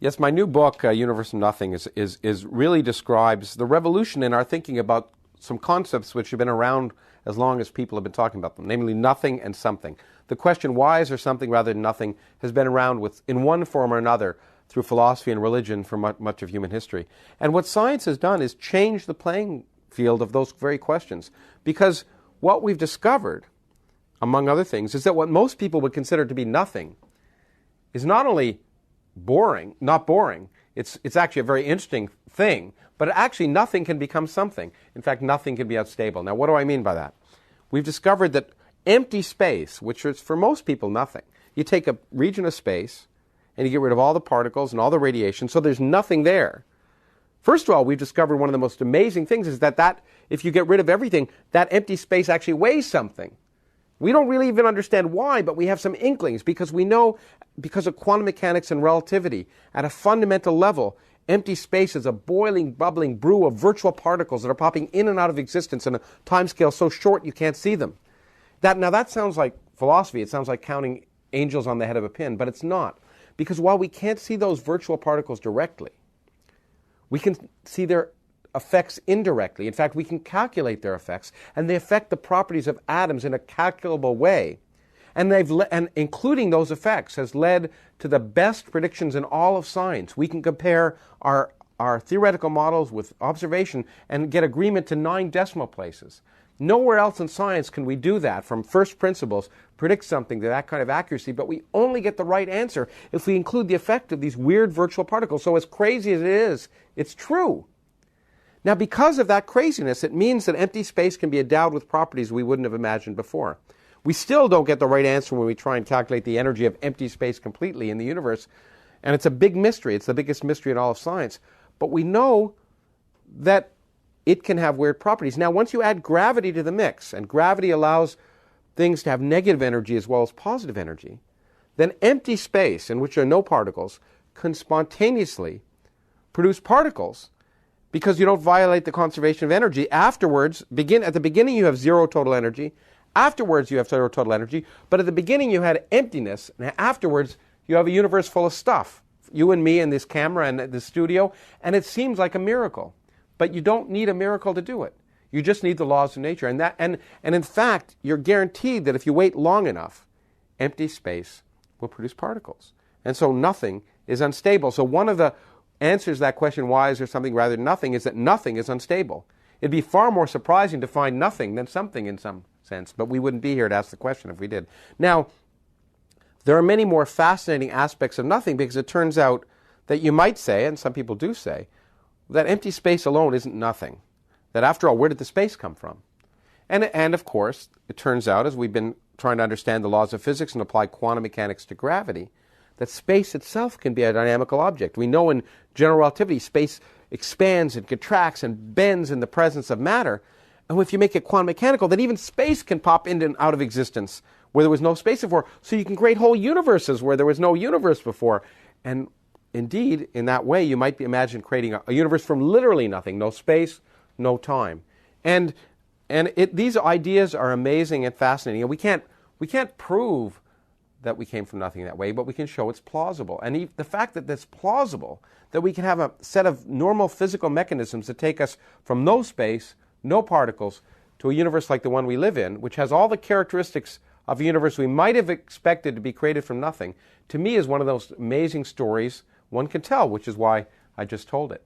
Yes, my new book, Universe of Nothing, is really describes the revolution in our thinking about some concepts which have been around as long as people have been talking about them, namely nothing and something. The question, why is there something rather than nothing, has been around in one form or another through philosophy and religion for much of human history. And what science has done is change the playing field of those very questions. Because what we've discovered, among other things, is that what most people would consider to be nothing is not only not boring, it's actually a very interesting thing, but actually nothing can become something. In fact, nothing can be unstable. Now, what do I mean by that? We've discovered that empty space, which is for most people nothing, you take a region of space and you get rid of all the particles and all the radiation, so there's nothing there. First of all, we've discovered one of the most amazing things is that if you get rid of everything, that empty space actually weighs something. We don't really even understand why, but we have some inklings because we know, because of quantum mechanics and relativity, at a fundamental level, empty space is a boiling, bubbling brew of virtual particles that are popping in and out of existence in a timescale so short you can't see them. Now that sounds like philosophy. It sounds like counting angels on the head of a pin, but it's not. Because while we can't see those virtual particles directly, we can see their effects indirectly. In fact, we can calculate their effects, and they affect the properties of atoms in a calculable way. And including those effects has led to the best predictions in all of science. We can compare our theoretical models with observation and get agreement to 9 decimal places. Nowhere else in science can we do that from first principles, predict something to that kind of accuracy, but we only get the right answer if we include the effect of these weird virtual particles. So as crazy as it is, it's true. Now, because of that craziness, it means that empty space can be endowed with properties we wouldn't have imagined before. We still don't get the right answer when we try and calculate the energy of empty space completely in the universe, and it's a big mystery. It's the biggest mystery in all of science. But we know that it can have weird properties. Now, once you add gravity to the mix, and gravity allows things to have negative energy as well as positive energy, then empty space, in which there are no particles, can spontaneously produce particles because you don't violate the conservation of energy. Afterwards, at the beginning you have zero total energy. Afterwards you have zero total energy. But at the beginning you had emptiness. And afterwards you have a universe full of stuff. You and me and this camera and the studio. And it seems like a miracle. But you don't need a miracle to do it. You just need the laws of nature. And in fact, you're guaranteed that if you wait long enough, empty space will produce particles. And so nothing is unstable. So one of the answers to that question, why is there something rather than nothing, is that nothing is unstable. It'd be far more surprising to find nothing than something in some sense, but we wouldn't be here to ask the question if we did. Now, there are many more fascinating aspects of nothing, because it turns out that you might say, and some people do say, that empty space alone isn't nothing. That after all, where did the space come from? And of course, it turns out, as we've been trying to understand the laws of physics and apply quantum mechanics to gravity, that space itself can be a dynamical object. We know in general relativity, space expands and contracts and bends in the presence of matter. And if you make it quantum mechanical, then even space can pop in and out of existence where there was no space before. So you can create whole universes where there was no universe before. And indeed, in that way, you might imagine creating a universe from literally nothing, no space, no time. And these ideas are amazing and fascinating. And we can't prove that we came from nothing that way, but we can show it's plausible. And the fact that it's plausible, that we can have a set of normal physical mechanisms that take us from no space, no particles, to a universe like the one we live in, which has all the characteristics of a universe we might have expected to be created from nothing, to me is one of those amazing stories one can tell, which is why I just told it.